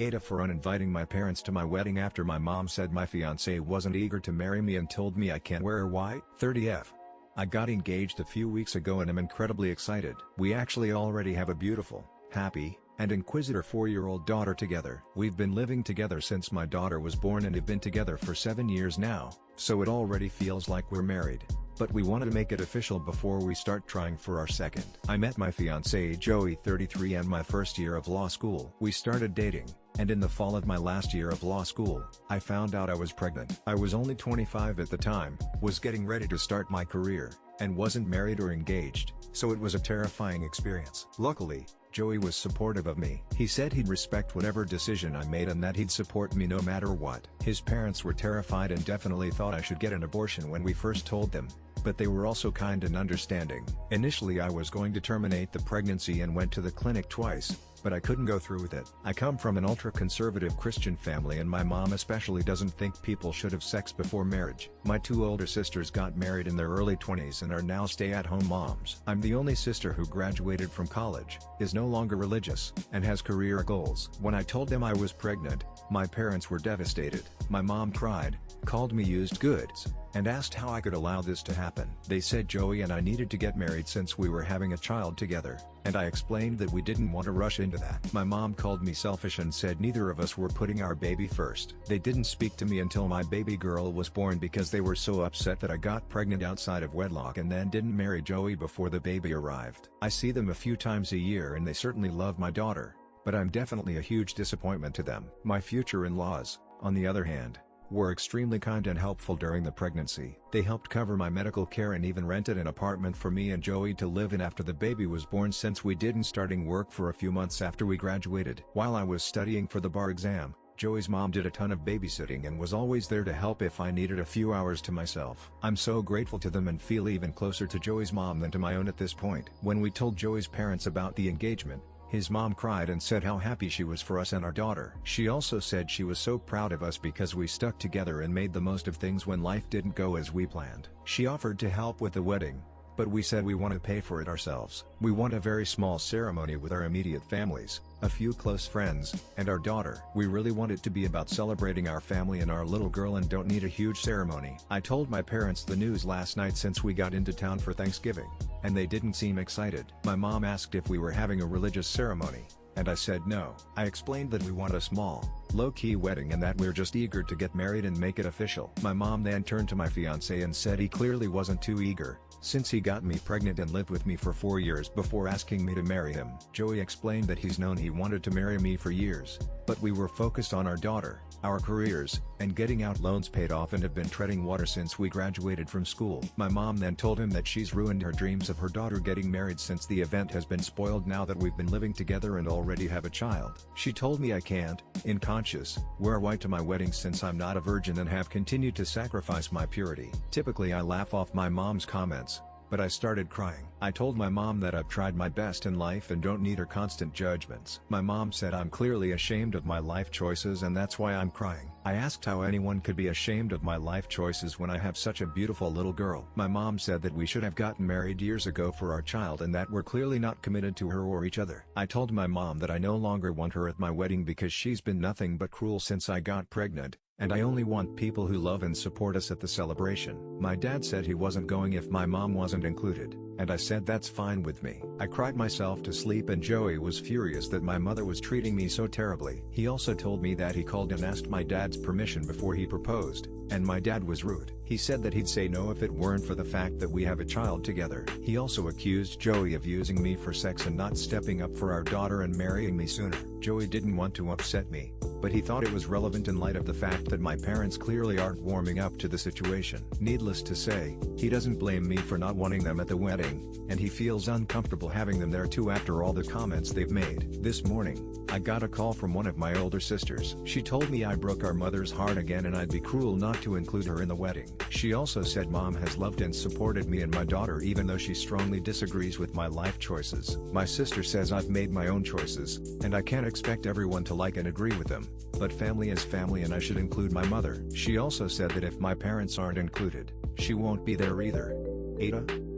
AITAH for uninviting my parents to my wedding after my mom said my fiancé wasn't eager to marry me and told me I can't wear white. 30F. I got engaged a few weeks ago and I'm incredibly excited. We actually already have a beautiful, happy, and inquisitive 4-year-old daughter together. We've been living together since my daughter was born and have been together for 7 years now, so it already feels like we're married. But we wanted to make it official before we start trying for our second. I met my fiancé Joey 33 in my first year of law school. We started dating, and in the fall of my last year of law school, I found out I was pregnant. I was only 25 at the time, was getting ready to start my career, and wasn't married or engaged, so it was a terrifying experience. Luckily, Joey was supportive of me. He said he'd respect whatever decision I made and that he'd support me no matter what. His parents were terrified and definitely thought I should get an abortion when we first told them, but they were also kind and understanding. Initially I was going to terminate the pregnancy and went to the clinic twice, but I couldn't go through with it. I come from an ultra-conservative Christian family and my mom especially doesn't think people should have sex before marriage. My 2 older sisters got married in their early 20s and are now stay-at-home moms. I'm the only sister who graduated from college, is no longer religious, and has career goals. When I told them I was pregnant, my parents were devastated. My mom cried, called me used goods, and asked how I could allow this to happen. They said Joey and I needed to get married since we were having a child together, and I explained that we didn't want to rush into that. My mom called me selfish and said neither of us were putting our baby first. They didn't speak to me until my baby girl was born because they were so upset that I got pregnant outside of wedlock and then didn't marry Joey before the baby arrived. I see them a few times a year and they certainly love my daughter, but I'm definitely a huge disappointment to them. My future in-laws, on the other hand, were extremely kind and helpful during the pregnancy. They helped cover my medical care and even rented an apartment for me and Joey to live in after the baby was born since we didn't starting work for a few months after we graduated. While I was studying for the bar exam, Joey's mom did a ton of babysitting and was always there to help if I needed a few hours to myself. I'm so grateful to them and feel even closer to Joey's mom than to my own at this point. When we told Joey's parents about the engagement, his mom cried and said how happy she was for us and our daughter. She also said she was so proud of us because we stuck together and made the most of things when life didn't go as we planned. She offered to help with the wedding, but we said we want to pay for it ourselves. We want a very small ceremony with our immediate families, a few close friends, and our daughter. We really want it to be about celebrating our family and our little girl and don't need a huge ceremony. I told my parents the news last night since we got into town for Thanksgiving, and they didn't seem excited. My mom asked if we were having a religious ceremony, and I said no. I explained that we want a small, low-key wedding and that we're just eager to get married and make it official. My mom then turned to my fiancé and said he clearly wasn't too eager, since he got me pregnant and lived with me for 4 years before asking me to marry him. Joey explained that he's known he wanted to marry me for years, but we were focused on our daughter, our careers, and getting out loans paid off and have been treading water since we graduated from school. My mom then told him that she's ruined her dreams of her daughter getting married since the event has been spoiled now that we've been living together and already have a child. She told me I can't, in conscience, wear white to my wedding since I'm not a virgin and have continued to sacrifice my purity. Typically I laugh off my mom's comments, but I started crying. I told my mom that I've tried my best in life and don't need her constant judgments. My mom said I'm clearly ashamed of my life choices and that's why I'm crying. I asked how anyone could be ashamed of my life choices when I have such a beautiful little girl. My mom said that we should have gotten married years ago for our child and that we're clearly not committed to her or each other. I told my mom that I no longer want her at my wedding because she's been nothing but cruel since I got pregnant, and I only want people who love and support us at the celebration. My dad said he wasn't going if my mom wasn't included, and I said that's fine with me. I cried myself to sleep and Joey was furious that my mother was treating me so terribly. He also told me that he called and asked my dad's permission before he proposed, and my dad was rude. He said that he'd say no if it weren't for the fact that we have a child together. He also accused Joey of using me for sex and not stepping up for our daughter and marrying me sooner. Joey didn't want to upset me, but he thought it was relevant in light of the fact that my parents clearly aren't warming up to the situation. Needless to say, he doesn't blame me for not wanting them at the wedding, and he feels uncomfortable having them there too after all the comments they've made. This morning, I got a call from one of my older sisters. She told me I broke our mother's heart again and I'd be cruel not to include her in the wedding. She also said mom has loved and supported me and my daughter even though she strongly disagrees with my life choices. My sister says I've made my own choices, and I can't expect everyone to like and agree with them, but family is family and I should include my mother. She also said that if my parents aren't included, she won't be there either. AITAH.